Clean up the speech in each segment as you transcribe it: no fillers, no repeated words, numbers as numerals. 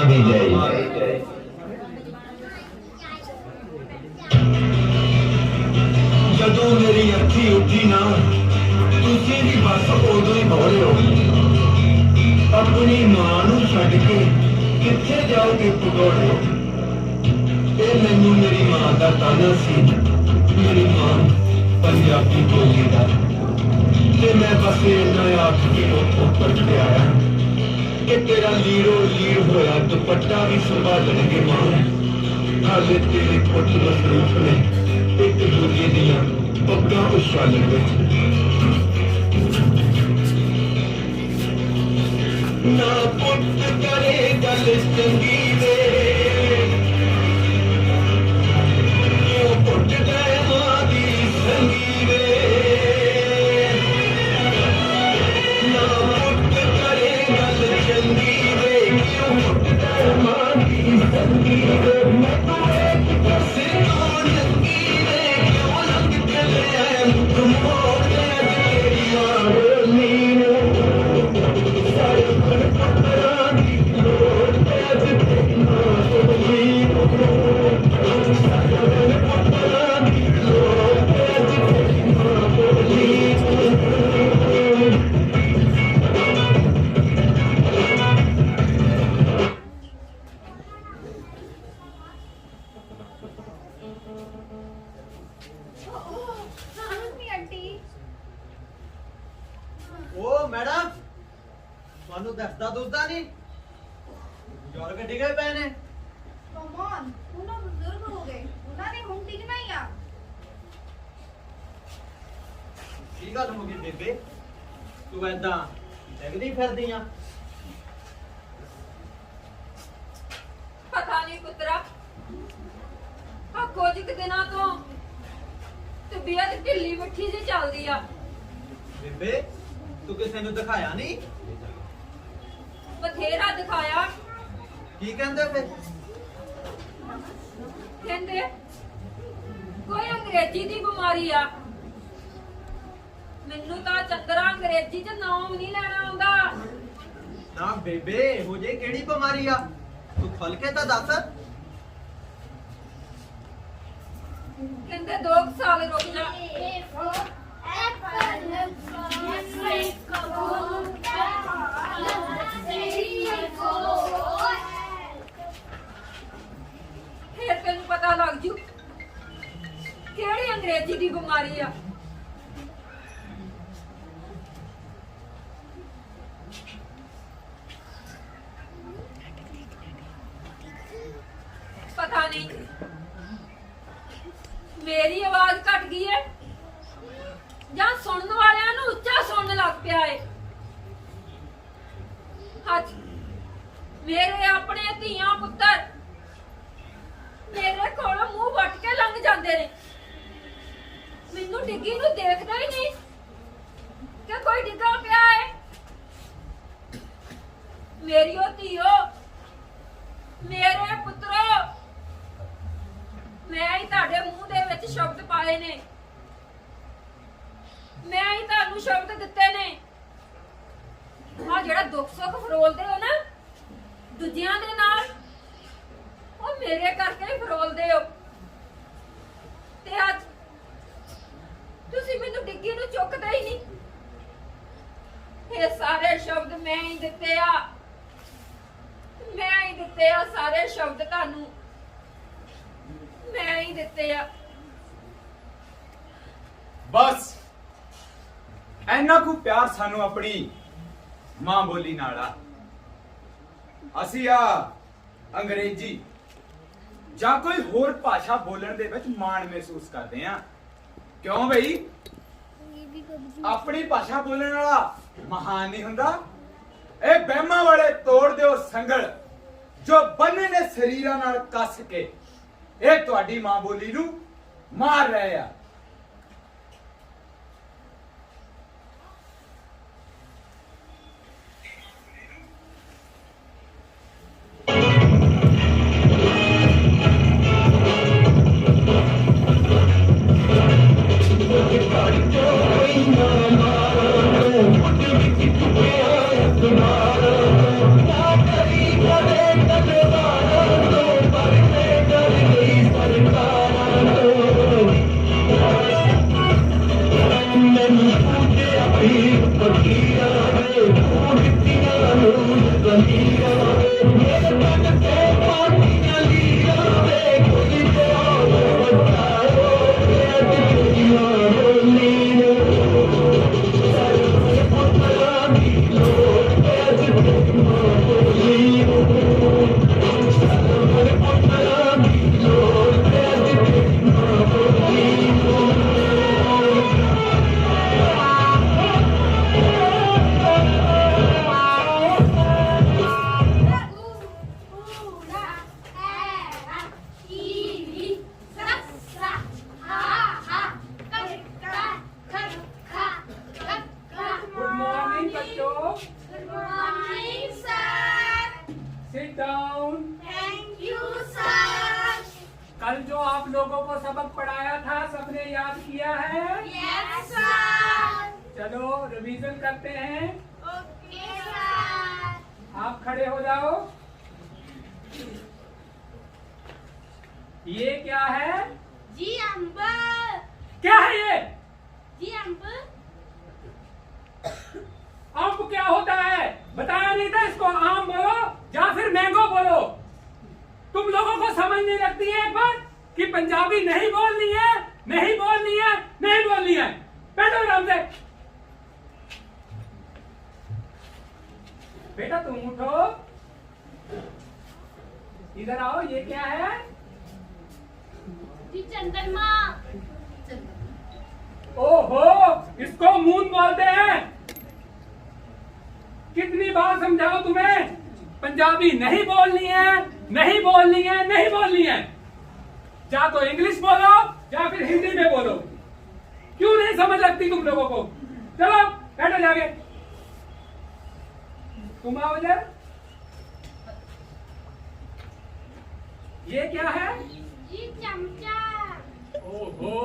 ਦੀ ਜੈ। ਜਦੋਂ ਮੇਰੀ ਅੱਖੀ ਉੱਠੀ ਨਾ ਤੁਸੀਂ ਵੀ ਬਸ ਉਦੋਂ ਹੀ ਦੌੜੇ ਹੋ। ਆਪਣੀ ਮਾਂ ਨੂੰ ਛੱਡ ਕੇ ਕਿੱਥੇ ਜਾਓਗੇ ਭਗੌੜੇ। ਇਹ ਮੈਨੂੰ ਮੇਰੀ ਮਾਂ ਦਾ ਤਾਨਾ ਸੀ, ਮੇਰੀ ਮਾਂ ਪੰਜਾਬੀ ਬੋਲੀ ਦਾ, ਤੇ ਮੈਂ ਬਸ ਇੰਨਾ ਆਖ ਕੇ ਉੱਥੋਂ ਪਰਤ ਕੇ ਆਇਆ ਕਿ ਤੇਰਾ ਲੀਰੋ ਲੀਰ ਹੋਇਆ ਦੁਪੱਟਾ ਵੀ ਸੰਭਾਲਣਗੇ ਮਾਂ। ਹਾਲੇ ਤੇਰੇ ਪੁੱਤ ਮਸਰੂਫ ਨੇ ਇੱਕ ਦੂਜੇ ਦੀਆਂ ਪੱਗਾਂ ਉਛਾਲਣ ਵਿੱਚ। ਨਾ ਪੁੱਤ ਕਰੇ ਗੱਲ ਚੰਗੀ ਵੇ, ਕਿਉਂ ਪੁੱਟ ਗਏ ਮਾਂ ਦੀ ਸੰਗੀ ਵੇ। ਨਾ ਪੁੱਤ ਕਰੇ ਗੱਲ ਚੰਗੀ ਵੇ, ਕਿਉਂ ਪੁੱਟ ਗਏ ਮਾਂ ਦੀ ਸੰਗੀ ਵੇ। ਮੈਂ ਤੂੰ ਪਾਸੇ ਤੋਂ ਲੰਗੀ ਵੇ, ਕਿਉਂ ਲੰਘ ਚੱਲਿਆ ਮੁੱਖ ਮੋੜ ਕੇ ਅੱਜ ਤੇਰੀ ਮਾਂ ਬੋਲੀ ਨੇ। ਸਾਰੇ ਪੁੱਤਰਾਂ ਦੀ ਲੋੜ ਤੇ ਅੱਜ ਤੇਰੀ ਮਾਂ ਬੋਲੀ ਨੇ। ਸਾਰੇ ਪੁੱਤਰਾਂ ਦੀ ਲੋੜ ਤੇ ਅੱਜ ਤੇਰੀ ਮਾਂ ਬੋਲੀ ਨੇ। ओ मैडम ਤੁਹਾਨੂੰ ਦੱਸਦਾ ਦੁੱਧਦਾ ਨਹੀਂ ਬਜ਼ੁਰਗ ਡਿੱਗੇ ਪਏ ਨੇ। ਕਮਾਨ ਉਹਨਾਂ ਬਜ਼ੁਰਗ ਹੋ ਗਏ, ਉਹਨਾਂ ਨੇ ਹੁਣ ਟਿਕਣਾ ਹੀ ਆ। ਕੀ ਗੱਲ ਹੋ ਗਈ ਬੇਬੇ, ਤੂੰ ਐਦਾਂ ਡਿੱਗਦੀ ਫਿਰਦੀ ਆ? ਪਤਾ ਨਹੀਂ ਪੁੱਤਰਾ, ਆ ਕੁਝ ਕੁ ਦਿਨਾਂ ਤੋਂ ਤਬੀਅਤ ਢਿੱਲੀ ਮੱਠੀ ਜਿਹੀ ਚੱਲਦੀ ਆ। ਬੇਬੇ ਤੂੰ ਕਿਸੇ ਨੂੰ ਦਿਖਾਇਆ ਨਹੀਂ? ਬਥੇਰਾ ਦਿਖਾਇਆ, ਕੀ ਕਹਿੰਦੇ ਫੇ? ਕਹਿੰਦੇ ਕੋਈ ਅੰਗਰੇਜ਼ੀ ਦੀ ਬਿਮਾਰੀ ਆ। ਮੈਨੂੰ ਤਾਂ ਚੰਦਰਾ ਅੰਗਰੇਜ਼ੀ ਚ ਨਾਮ ਨਹੀਂ ਲੈਣਾ ਆਉਂਦਾ। ਨਾ ਬੇਬੇ ਇਹੋ ਜਿਹੀ ਕਿਹੜੀ ਬਿਮਾਰੀ ਆ, ਤੂੰ ਖੁੱਲ ਕੇ ਤਾਂ ਦੱਸ। ਕਹਿੰਦੇ 2 ਸਾਲ ਰੁਕ ਜਾ। ਫਿਰ ਤੈਨੂੰ ਪਤਾ ਲੱਗ ਜੂ ਕਿਹੜੀ ਅੰਗਰੇਜ਼ੀ ਦੀ ਬਿਮਾਰੀ ਆ। ਪਤਾ ਨਹੀਂ ਮੇਰੀ ਆਵਾਜ਼ ਘਟ ਗਈ ਹੈ ਜਾਂ ਸੁਣਨ ਵਾਲਿਆਂ ਨੂੰ ਉੱਚਾ ਸੁਣਨ ਲੱਗ ਪਿਆ ਏ। ਅੱਜ ਮੇਰੇ ਆਪਣੇ ਧੀਆਂ ਪੁੱਤਰ ਮੇਰੇ ਕੋਲੋਂ ਮੂੰਹ ਵੱਟ ਕੇ ਲੰਘ ਜਾਂਦੇ ਨੇ, ਮੈਨੂੰ ਡਿੱਗੀ ਨੂੰ ਦੇਖਦਾ ਹੀ ਨਹੀਂ ਕਿ ਕੋਈ ਡਿੱਗਾ ਪਿਆ ਏ। ਮੇਰੀਓ ਧੀਓ, ਮੇਰੇ ਪੁੱਤਰੋ, ਮੈਂ ਹੀ ਤੁਹਾਡੇ ਮੂੰਹ ਦੇ ਵਿੱਚ ਸ਼ਬਦ ਪਾਏ ਨੇ, ਮੈਂ ਹੀ ਤੁਹਾਨੂੰ ਸ਼ਬਦ ਦਿੱਤੇ ਨੇ। ਆ ਜਿਹੜਾ ਦੁੱਖ ਸੁੱਖ ਫਰੋਲਦੇ ਹੋ ਨਾ ਦੂਜਿਆਂ ਦੇ ਨਾਲ, ਉਹ ਮੇਰੇ ਕਰਕੇ ਹੀ ਫਰੋਲਦੇ ਹੋ। ਤੇ ਅੱਜ ਤੁਸੀਂ ਮੈਨੂੰ ਡਿੱਗੀ ਨੂੰ ਚੁੱਕਦੇ ਹੀ ਨਹੀਂ। ਇਹ ਸਾਰੇ ਸ਼ਬਦ ਮੈਂ ਹੀ ਦਿੱਤੇ ਆ, ਮੈਂ ਹੀ ਦਿੱਤੇ ਆ ਸਾਰੇ ਸ਼ਬਦ ਤੁਹਾਨੂੰ, ਮੈਂ ਹੀ ਦਿੱਤੇ ਆ। ਬਸ ਇੰਨਾ ਕੁ ਪਿਆਰ ਸਾਨੂੰ ਆਪਣੀ ਮਾਂ ਬੋਲੀ ਨਾਲ ਆ। ਅਸੀਂ ਆ ਅੰਗਰੇਜ਼ੀ ਜਾਂ ਕੋਈ ਹੋਰ ਭਾਸ਼ਾ ਬੋਲਣ ਦੇ ਵਿੱਚ ਮਾਣ ਮਹਿਸੂਸ ਕਰਦੇ ਆ। ਕਿਉਂ ਬਈ? ਆਪਣੀ ਭਾਸ਼ਾ ਬੋਲਣ ਵਾਲਾ ਮਹਾਨ ਨਹੀਂ ਹੁੰਦਾ। ਇਹ ਵਹਿਮਾਂ ਵਾਲੇ ਤੋੜ ਦਿਓ ਸੰਗਲ ਜੋ ਬੰਨੇ ਨੇ ਸਰੀਰਾਂ ਨਾਲ ਕੱਸ ਕੇ ਇਹ ਤੁਹਾਡੀ ਮਾਂ ਬੋਲੀ ਨੂੰ ਮਾਰ ਰਹੇ ਆ। Thank you. Down. Thank you sir. कल जो आप लोगों को सबक पढ़ाया था सबने याद किया है? Yes sir. चलो रिवीजन करते हैं। Okay sir. आप खड़े हो जाओ। ये क्या है? जी अंकल। क्या है ये? जी अंकल। आम क्या होता है? बताया नहीं था इसको? आम बोलो या फिर मैंगो बोलो। तुम लोगों को समझ नहीं लगती है एक बार कि पंजाबी नहीं बोलनी है, नहीं बोलनी है, नहीं बोलनी है। बैठो आराम से। बेटा तुम उठो, इधर आओ। ये क्या है? जी चंद्रमा। ओहो, इसको मून बोलते हैं। कितनी बार समझाओ तुम्हें? पंजाबी नहीं बोलनी है, नहीं बोलनी है, नहीं बोलनी है। या तो इंग्लिश बोलो या फिर हिंदी में बोलो। क्यों नहीं समझ लगती तुम लोगों को? चलो बैठो जाके। तुम आओ इधर। ये क्या है? जी चमचा। ओहो,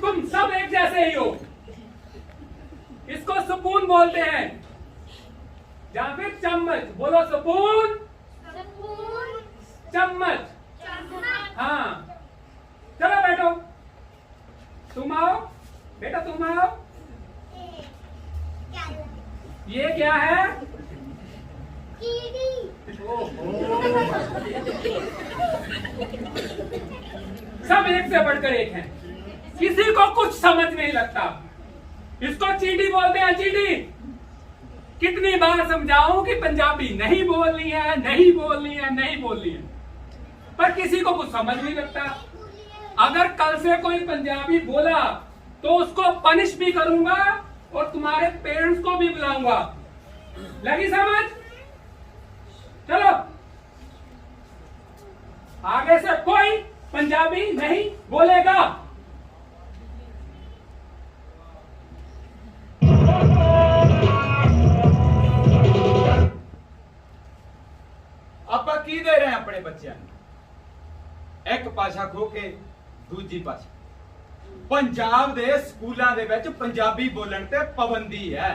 तुम सब एक जैसे ही हो। इसको स्पून बोलते हैं या फिर चम्मच। बोलो स्पून, स्पून। चम्मच। चम्मच। हाँ, चलो बैठो। तुम आओ बेटा, तुम आओ। ये क्या है? कीड़ी। ओहो, सब एक से बढ़कर एक हैं। किसी को कुछ समझ नहीं लगता। इसको चींटी बोलते हैं, चींटी। कितनी बार समझाऊं कि पंजाबी नहीं बोलनी है, नहीं बोलनी है, नहीं बोलनी है, पर किसी को कुछ समझ नहीं लगता। अगर कल से कोई पंजाबी बोला तो उसको पनिश भी करूंगा और तुम्हारे पेरेंट्स को भी बुलाऊंगा। लगी समझ? चलो, आगे से कोई पंजाबी नहीं बोलेगा। ਆਪਾਂ ਕੀ ਦੇ ਰਹੇ ਹਾਂ ਆਪਣੇ ਬੱਚਿਆਂ ਨੂੰ? ਇੱਕ ਭਾਸ਼ਾ ਖੋ ਕੇ ਦੂਜੀ ਭਾਸ਼ਾ। ਪੰਜਾਬ ਦੇ ਸਕੂਲਾਂ ਦੇ ਵਿੱਚ ਪੰਜਾਬੀ ਬੋਲਣ ਤੇ ਪਾਬੰਦੀ ਹੈ।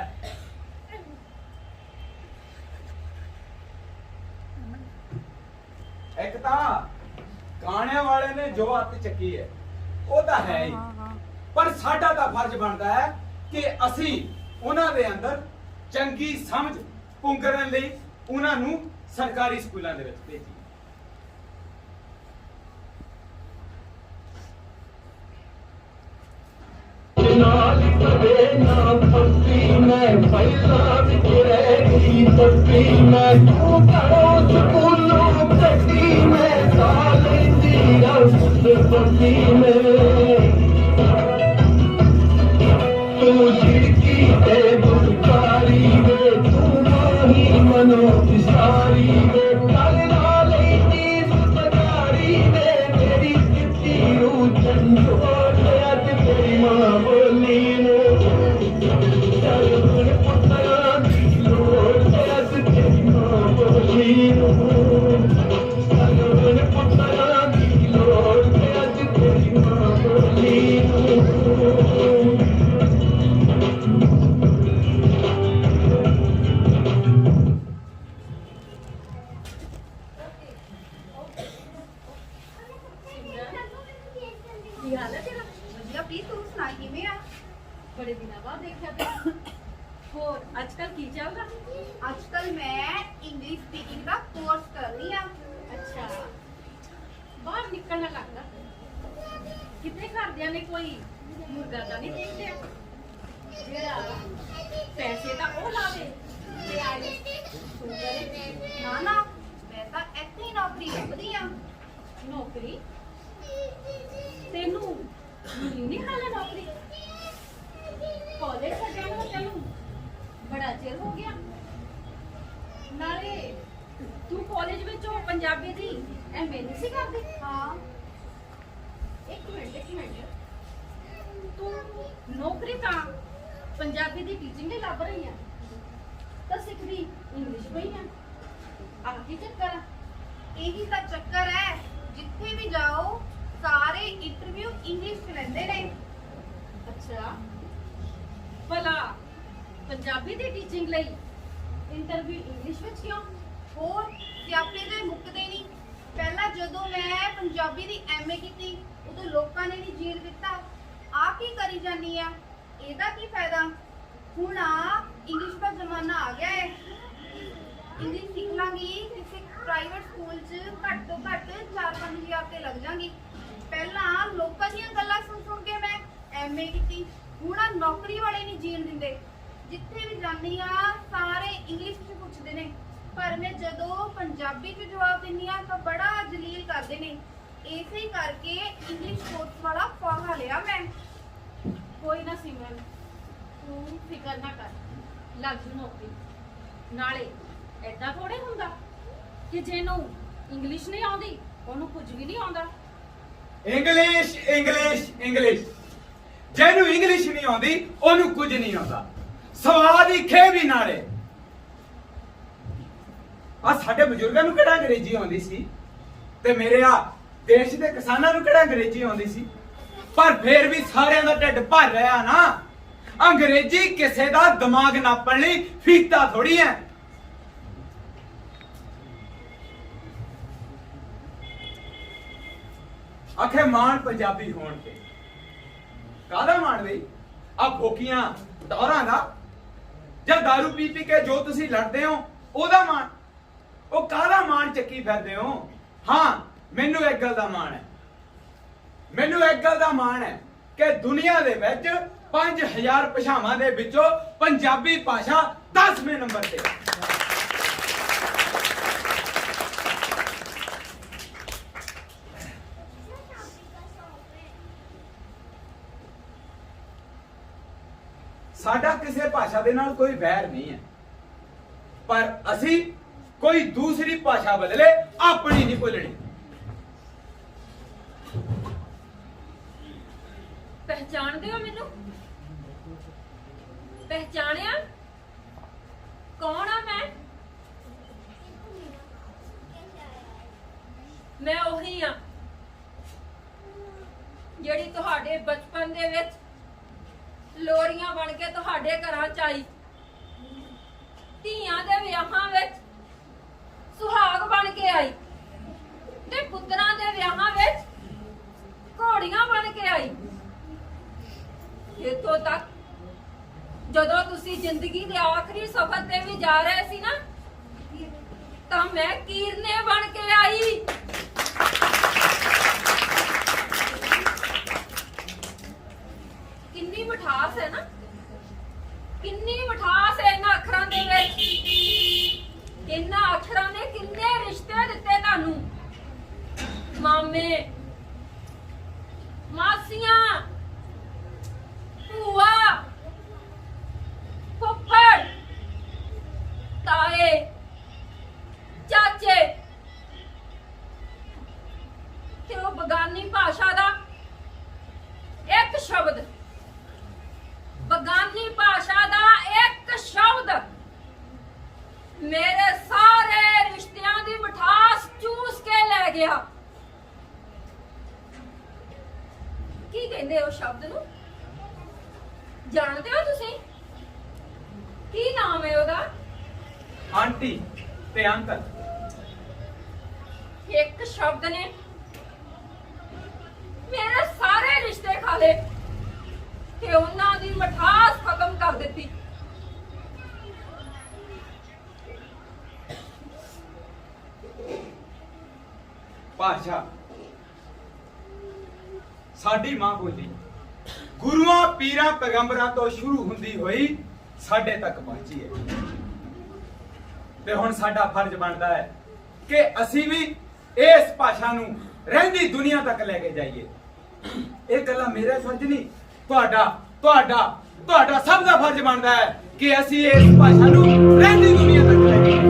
ਇੱਕ ਤਾਂ ਗਾਣਿਆਂ ਵਾਲੇ ਨੇ ਜੋ ਹੱਥ ਚੱਕੀ ਹੈ ਉਹ ਤਾਂ ਹੈ ਹੀ, ਪਰ ਸਾਡਾ ਤਾਂ ਫਰਜ਼ ਬਣਦਾ ਹੈ ਕਿ ਅਸੀਂ ਉਹਨਾਂ ਦੇ ਅੰਦਰ ਚੰਗੀ ਸਮਝ ਪੁੰਗਰਨ ਲਈ ਉਹਨਾਂ ਨੂੰ ਸਰਕਾਰੀ ਸਕੂਲਾਂ ਦੇ ਵਿੱਚ ਭੇਜੀਏ। ਨਾਲ ਕਦੇ ਨਾ ਫਸੀ ਮੈਂ ਪਹਿਲਾਂ ਵਿੱਚ ਰਹਿ ਗਈ ਫਸੀ ਮੈਂ ਤੂੰ ਘਰੋਂ ਸਕੂਲੋਂ ਕੱਢੀ ਮੈਂ ਸਾਲੇ ਦੀ ਰਸ ਫਸੀ ਮੈਂ ਤੂੰ ਜਿੜਕੀ ਤੇ ਦੁਕਾਰੀ ਵੇ ਤੂੰ ਮਾਹੀ ਮਨੋ ਵਿਸਾਰੀ ਵੇ ਕੱਲ ਨਾਲ ਹੀ ਸਦਾਰੀ ਵੇ ਮੇਰੀ ਕਿੱਤੀ ਨੂੰ ਚੰਦੋ ਤੇ ਤੇਰੀ ਮਾਂ ਬੋਲੀ ਨੂੰ ਚੱਲ ਹੁਣ ਪੁੱਤਰਾਂ ਦੀ ਲੋੜ ਤੇ ਅੱਜ ਤੇਰੀ ਮਾਂ ਬੋਲੀ ਨੂੰ ਚੱਲ ਹੁਣ ਪੁੱਤਰਾਂ ਦੀ ਲੋੜ ਤੇ ਅੱਜ ਤੇਰੀ ਮਾਂ ਬੋਲੀ ਨੂੰ ਕੀ ਹਾਲ ਹੈ ਤੇਰਾ? ਵਧੀਆ ਪ੍ਰੀਤ, ਤੂੰ ਸੁਣਾ ਕਿਵੇਂ ਆ? ਬੜੇ ਦਿਨਾਂ ਬਾਅਦ ਦੇਖਿਆ ਤੇ। ਹੋਰ ਅੱਜ ਕੱਲ ਕੀ ਚੱਲਦਾ? ਅੱਜ ਕੱਲ ਮੈਂ ਇੰਗਲਿਸ਼ ਸਪੀਕਿੰਗ ਦਾ ਕੋਰਸ ਕਰ ਰਹੀ ਆ। ਅੱਛਾ, ਬਾਹਰ ਨਿਕਲਣਾ ਲੱਗਦਾ। ਕਿਤੇ ਘਰਦਿਆਂ ਨੇ ਕੋਈ ਮੁਰਗਾ ਤਾਂ ਨਹੀਂ ਦੇਖਿਆ ਜਿਹੜਾ ਪੈਸੇ ਤਾਂ ਉਹ ਲਾਵੇ ਤੇ ਆਏ ਤੂੰ ਕਰੇ? ਨਾ ਨਾ, ਮੈਂ ਤਾਂ ਇੱਥੇ ਹੀ ਨੌਕਰੀ ਲੱਭਦੀ ਆ। ਨੌਕਰੀ? ਤੈਨੂੰ ਮਿਲੀ ਨਹੀਂ ਹਾਲੇ ਨੌਕਰੀ? ਕਾਲਜ ਛੱਡਿਆ ਨੂੰ ਤੈਨੂੰ ਬੜਾ ਚਿਰ ਹੋ ਗਿਆ। ਨਾਲੇ ਤੂੰ ਕਾਲਜ ਵਿੱਚੋਂ ਪੰਜਾਬੀ ਦੀ ਐਮਏ ਨਹੀਂ ਸੀ ਕਰਦੀ? ਹਾਂ। ਇੱਕ ਮਿੰਟ ਤੂੰ ਨੌਕਰੀ ਤਾਂ ਪੰਜਾਬੀ ਦੀ ਟੀਚਿੰਗ ਲਈ ਲੱਭ ਰਹੀ ਆ ਤਾਂ ਸਿੱਖਦੀ ਇੰਗਲਿਸ਼ ਪਈ ਆ। ਆਹ ਕੀ ਚੱਕਰ ਆ? ਇਹੀ ਤਾਂ ਚੱਕਰ ਹੈ, ਜਿੱਥੇ ਵੀ ਜਾਓ ਸਾਰੇ ਇੰਟਰਵਿਊ ਇੰਗਲਿਸ਼ ਚ ਲੈਂਦੇ ਨੇ। ਅੱਛਾ ਭਲਾ ਪੰਜਾਬੀ ਦੀ ਟੀਚਿੰਗ ਲਈ ਇੰਟਰਵਿਊ ਇੰਗਲਿਸ਼ ਵਿੱਚ ਕਿਉਂ? ਹੋਰ ਸਿਆਪੇ ਦੇ ਮੁੱਕਦੇ ਨਹੀਂ। ਪਹਿਲਾਂ ਜਦੋਂ ਮੈਂ ਪੰਜਾਬੀ ਦੀ ਐਮਏ ਕੀਤੀ ਉਦੋਂ ਲੋਕਾਂ ਨੇ ਨਹੀਂ ਜੀਣ ਦਿੱਤਾ। ਆ ਕੀ ਕਰੀ ਜਾਨੀ ਆ? ਇਹਦਾ ਕੀ ਫਾਇਦਾ? ਹੁਣ ਆ ਇੰਗਲਿਸ਼ ਦਾ ਜ਼ਮਾਨਾ ਆ ਗਿਆ ਹੈ। ਇੰਗਲਿਸ਼ ਸਿੱਖ ਲਾਂਗੀ ਕਿਸੇ ਪ੍ਰਾਈਵੇਟ ਸਕੂਲ 'ਚ ਘੱਟ ਤੋਂ ਘੱਟ 4-5 ਹਜ਼ਾਰ ਤੇ ਲੱਗ ਜਾਗੀ। ਪਹਿਲਾਂ ਲੋਕਾਂ ਦੀਆਂ ਗੱਲਾਂ ਸੁਣ ਸੁਣ ਕੇ ਮੈਂ ਐਮਏ ਕੀਤੀ। ਹੁਣ ਆ ਨੌਕਰੀ ਵਾਲੇ ਨਹੀਂ ਜੀਣ ਦਿੰਦੇ। ਜਿੱਥੇ ਵੀ ਜਾਂਦੀ ਆ ਸਾਰੇ ਇੰਗਲਿਸ਼ 'ਚ ਪੁੱਛਦੇ ਨੇ, ਪਰ ਮੈਂ ਜਦੋਂ ਪੰਜਾਬੀ 'ਚ ਜਵਾਬ ਦਿੰਦੀ ਆ ਤਾਂ ਬੜਾ ਜਲੀਲ ਕਰਦੇ ਨੇ। ਇਸੇ ਕਰਕੇ ਇੰਗਲਿਸ਼ ਕੋਰਸ ਵਾਲਾ ਫਾਹਾ ਲਿਆ ਮੈਂ। ਕੋਈ ਨਾ ਸਿਮਰਨ, ਤੂੰ ਫਿਕਰ ਨਾ ਕਰ, ਲੱਗ ਜੂ ਨੌਕਰੀ। ਨਾਲੇ ਐਦਾਂ ਥੋੜੇ ਹੁੰਦਾ ਕਿ ਜਿਹਨੂੰ ਇੰਗਲਿਸ਼ ਨਹੀਂ ਆਉਂਦੀ ਉਹਨੂੰ ਕੁਝ ਵੀ ਨਹੀਂ ਆਉਂਦਾ। ਇੰਗਲਿਸ਼ ਇੰਗਲਿਸ਼ ਇੰਗਲਿਸ਼, ਜਿਹਨੂੰ ਇੰਗਲਿਸ਼ ਨਹੀਂ ਆਉਂਦੀ ਉਹਨੂੰ ਕੁਝ ਨਹੀਂ ਆਉਂਦਾ। ਸਵਾਦ ਹੀ ਖੇ ਵੀ ਨਾਲੇ। ਆ ਸਾਡੇ ਬਜ਼ੁਰਗਾਂ ਨੂੰ ਕਿਹੜਾ ਅੰਗਰੇਜ਼ੀ ਆਉਂਦੀ ਸੀ, ਤੇ ਮੇਰੇ ਆ ਦੇਸ਼ ਦੇ ਕਿਸਾਨਾਂ ਨੂੰ ਕਿਹੜਾ ਅੰਗਰੇਜ਼ੀ ਆਉਂਦੀ ਸੀ, ਪਰ ਫੇਰ ਵੀ ਸਾਰਿਆਂ ਦਾ ਢਿੱਡ ਭਰ ਰਿਹਾ ਨਾ। ਅੰਗਰੇਜ਼ੀ ਕਿਸੇ ਦਾ ਦਿਮਾਗ ਨਾਪਣ ਲਈ ਫੀਤਾ ਥੋੜੀ ਹੈ। ਆਖੇ ਮਾਣ ਪੰਜਾਬੀ ਹੋਣ ਤੇ ਕਾਹਦਾ ਮਾਣ ਬਈ? ਆ ਭੋਕੀਆਂ ਟੌਰਾਂ ਦਾ ਜਾਂ ਦਾਰੂ ਪੀ ਪੀ ਕੇ ਜੋ ਤੁਸੀਂ ਲੜਦੇ ਹੋ ਉਹਦਾ ਮਾਣ? ਉਹ ਕਾਹਦਾ ਮਾਣ ਚੱਕੀ ਫਿਰਦੇ ਹੋ? ਹਾਂ, ਮੈਨੂੰ ਇੱਕ ਗੱਲ ਦਾ ਮਾਣ ਹੈ। ਮੈਨੂੰ ਇੱਕ ਗੱਲ ਦਾ ਮਾਣ ਹੈ ਕਿ ਦੁਨੀਆ ਦੇ ਵਿੱਚ 5000 ਭਾਸ਼ਾਵਾਂ ਦੇ ਵਿੱਚੋਂ ਪੰਜਾਬੀ ਭਾਸ਼ਾ 10ਵੇਂ ਨੰਬਰ ਤੇ ਹੈ। ਸਾਡਾ ਕਿਸੇ ਭਾਸ਼ਾ ਦੇ ਨਾਲ ਕੋਈ ਵੈਰ ਨਹੀਂ ਹੈ, ਪਰ ਅਸੀਂ ਕੋਈ ਦੂਸਰੀ ਭਾਸ਼ਾ ਬਦਲੇ ਆਪਣੀ ਨਹੀਂ ਭੁੱਲਣੀ। ਪਹਿਚਾਣਦੇ ਹੋ ਮੈਨੂੰ? ਪਹਿਚਾਣਿਆ? ਕੌਣ ਆ ਮੈਂ? ਮੈਂ ਉਹੀ ਆ ਜਿਹੜੀ ਤੁਹਾਡੇ ਬਚਪਨ ਦੇ ਵਿੱਚ ਲੋਰੀਆਂ ਬਣ ਕੇ ਤੁਹਾਡੇ ਘਰਾਂ ਚ ਆਈ, ਧੀਆਂ ਦੇ ਵਿਆਹਾਂ ਵਿੱਚ ਸੁਹਾਗ ਬਣ ਕੇ ਆਈ, ਤੇ ਪੁੱਤਰਾਂ ਦੇ ਵਿਆਹਾਂ ਵਿੱਚ ਘੋੜੀਆਂ ਬਣ ਕੇ ਆਈ। ਇੱਥੋਂ ਤੱਕ ਜਦੋਂ ਤੁਸੀਂ ਜ਼ਿੰਦਗੀ ਦੇ ਆਖਰੀ ਸਫ਼ਰ ਤੇ ਵੀ ਜਾ ਰਹੇ ਸੀ ਨਾ, ਤਾਂ ਮੈਂ ਕੀਰਨੇ ਬਣ ਕੇ ਆਈ। ਕਿੰਨੀ ਮਿਠਾਸ ਹੈ ਨਾ, ਕਿੰਨੀ ਮਿਠਾਸ ਹੈ ਇਹਨਾਂ ਅੱਖਰਾਂ ਦੇ ਵਿੱਚ। ਇਹਨਾਂ ਅੱਖਰਾਂ ਨੇ ਕਿੰਨੇ ਰਿਸ਼ਤੇ ਦਿੱਤੇ ਤੁਹਾਨੂੰ। ਮਾਮੇ, ਮਾਸੀਆਂ, ਭੂਆ, ਫੁੱਫੜ, ਤਾਏ, ਚਾਚੇ, ਤੇ ਉਹ ਬਗਾਨੀ ਭਾਸ਼ਾ ਦਾ ਇੱਕ ਸ਼ਬਦ, ਬਗਾਨੀ ਭਾਸ਼ਾ ਦਾ ਇੱਕ ਸ਼ਬਦ ਮੇਰੇ ਸਾਰੇ ਰਿਸ਼ਤਿਆਂ ਦੀ ਮਿਠਾਸ ਚੂਸ ਕੇ ਲੈ ਗਿਆ। ਕੀ ਕਹਿੰਦੇ ਹੋ ਸ਼ਬਦ ਨੂੰ? ਜਾਣਦੇ ਹੋ ਤੁਸੀਂ? ਕੀ ਨਾਮ ਹੈ ਉਹਦਾ? ਆਂਟੀ ਤੇ ਅੰਕਲ। ਇੱਕ ਸ਼ਬਦ ਨੇ ਮੇਰੇ ਸਾਰੇ ਰਿਸ਼ਤੇ ਖਾ ਲਏ ਤੇ ਉਹਨਾਂ ਦੀ ਮਿਠਾਸ ਖਤਮ ਕਰ ਦਿੱਤੀ। ਭਾਸ਼ਾ ਸਾਡੀ ਮਾਂ ਬੋਲੀ ਗੁਰੂਆਂ ਪੀਰਾਂ ਪੈਗੰਬਰਾਂ ਤੋਂ ਸ਼ੁਰੂ ਹੁੰਦੀ ਹੋਈ ਸਾਡੇ ਤੱਕ ਪਹੁੰਚੀ ਹੈ, ਤੇ ਹੁਣ ਸਾਡਾ ਫਰਜ਼ ਬਣਦਾ ਹੈ ਕਿ ਅਸੀਂ ਵੀ ਇਸ ਭਾਸ਼ਾ ਨੂੰ ਰਹਿੰਦੀ ਦੁਨੀਆ ਤੱਕ ਲੈ ਕੇ ਜਾਈਏ। ਇਹ ਗੱਲਾਂ ਮੇਰਾ ਫਰਜ਼ ਨਹੀਂ, ਤੁਹਾਡਾ ਤੁਹਾਡਾ ਤੁਹਾਡਾ ਸਭ ਦਾ ਫਰਜ਼ ਬਣਦਾ ਹੈ ਕਿ ਅਸੀਂ ਇਸ ਭਾਸ਼ਾ ਨੂੰ ਰਹਿੰਦੀ ਦੁਨੀਆ ਤੱਕ ਲੈ ਕੇ ਜਾਈਏ।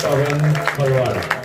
पवन फगवाड़ा।